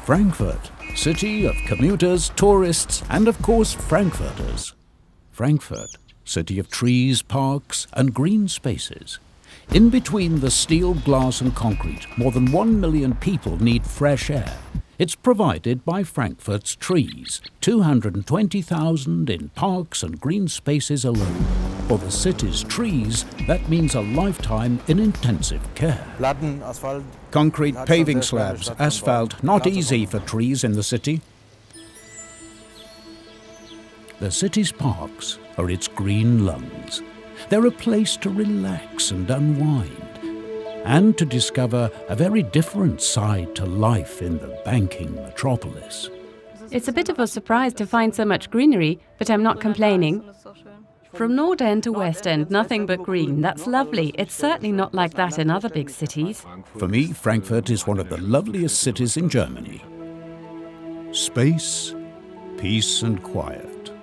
Frankfurt, city of commuters, tourists, and of course Frankfurters. Frankfurt, city of trees, parks, and green spaces. In between the steel, glass, and concrete, more than 1 million people need fresh air. It's provided by Frankfurt's trees, 220,000 in parks and green spaces alone. For the city's trees, that means a lifetime in intensive care. Concrete paving slabs, asphalt, not easy for trees in the city. The city's parks are its green lungs. They're a place to relax and unwind, and to discover a very different side to life in the banking metropolis. It's a bit of a surprise to find so much greenery, but I'm not complaining. From North End to West End, nothing but green. That's lovely. It's certainly not like that in other big cities. For me, Frankfurt is one of the loveliest cities in Germany. Space, peace and quiet.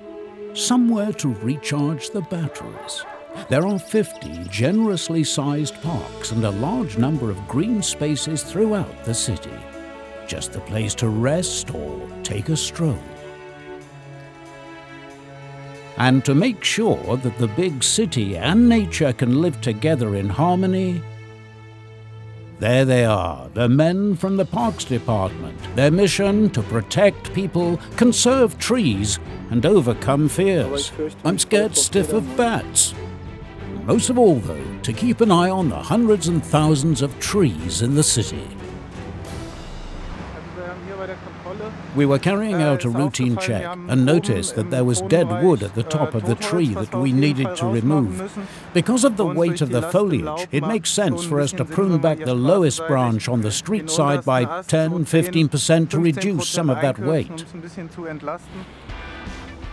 Somewhere to recharge the batteries. There are 50 generously sized parks and a large number of green spaces throughout the city. Just the place to rest or take a stroll. And to make sure that the big city and nature can live together in harmony, there they are, the men from the Parks Department. Their mission to protect people, conserve trees, and overcome fears. I'm scared stiff of bats. Most of all, though, to keep an eye on the hundreds and thousands of trees in the city. We were carrying out a routine check and noticed that there was dead wood at the top of the tree that we needed to remove. Because of the weight of the foliage, it makes sense for us to prune back the lowest branch on the street side by 10–15% to reduce some of that weight.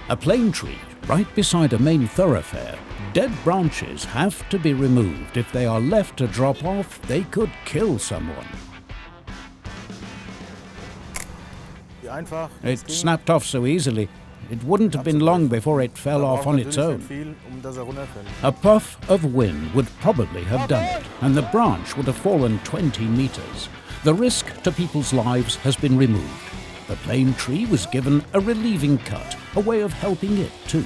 A plane tree right beside a main thoroughfare. Dead branches have to be removed. If they are left to drop off, they could kill someone. It snapped off so easily. It wouldn't have been long before it fell off on its own. A puff of wind would probably have done it, and the branch would have fallen 20 meters. The risk to people's lives has been removed. The plane tree was given a relieving cut, a way of helping it too.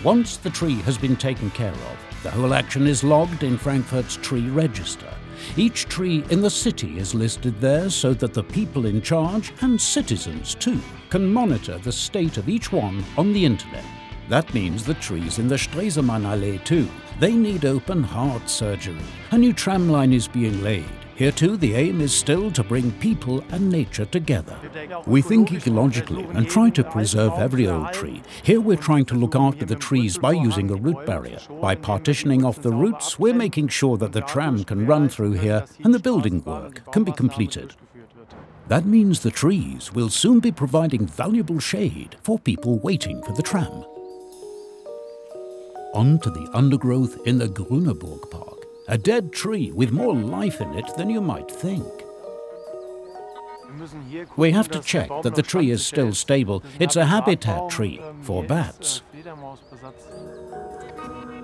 Once the tree has been taken care of, the whole action is logged in Frankfurt's tree register. Each tree in the city is listed there so that the people in charge, and citizens too, can monitor the state of each one on the internet. That means the trees in the Stresemannallee too. They need open heart surgery. A new tram line is being laid. Here too, the aim is still to bring people and nature together. We think ecologically and try to preserve every old tree. Here we're trying to look after the trees by using a root barrier. By partitioning off the roots, we're making sure that the tram can run through here and the building work can be completed. That means the trees will soon be providing valuable shade for people waiting for the tram. On to the undergrowth in the Grüneburg Park. A dead tree with more life in it than you might think. We have to check that the tree is still stable. It's a habitat tree for bats.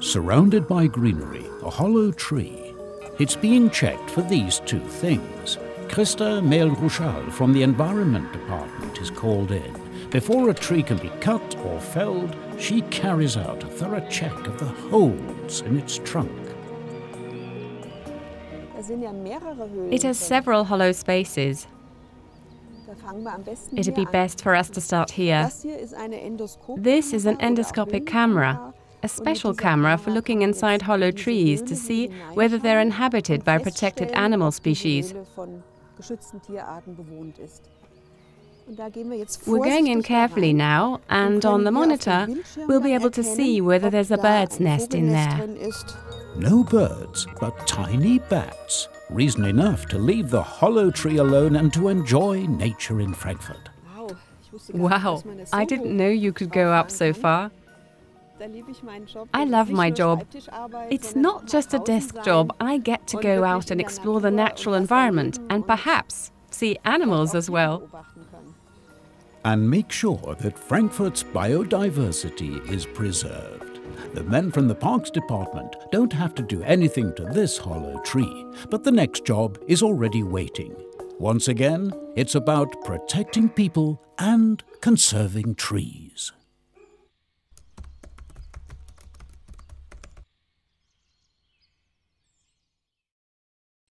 Surrounded by greenery, a hollow tree. It's being checked for these two things. Christa Mehl-Ruschal from the Environment Department is called in. Before a tree can be cut or felled, she carries out a thorough check of the holes in its trunk. It has several hollow spaces. It'd be best for us to start here. This is an endoscopic camera, a special camera for looking inside hollow trees to see whether they're inhabited by protected animal species. We're going in carefully now, and on the monitor, we'll be able to see whether there's a bird's nest in there. No birds, but tiny bats. Reason enough to leave the hollow tree alone and to enjoy nature in Frankfurt. Wow, I didn't know you could go up so far. I love my job. It's not just a desk job. I get to go out and explore the natural environment and perhaps see animals as well. And make sure that Frankfurt's biodiversity is preserved. The men from the Parks Department don't have to do anything to this hollow tree, but the next job is already waiting. Once again, it's about protecting people and conserving trees.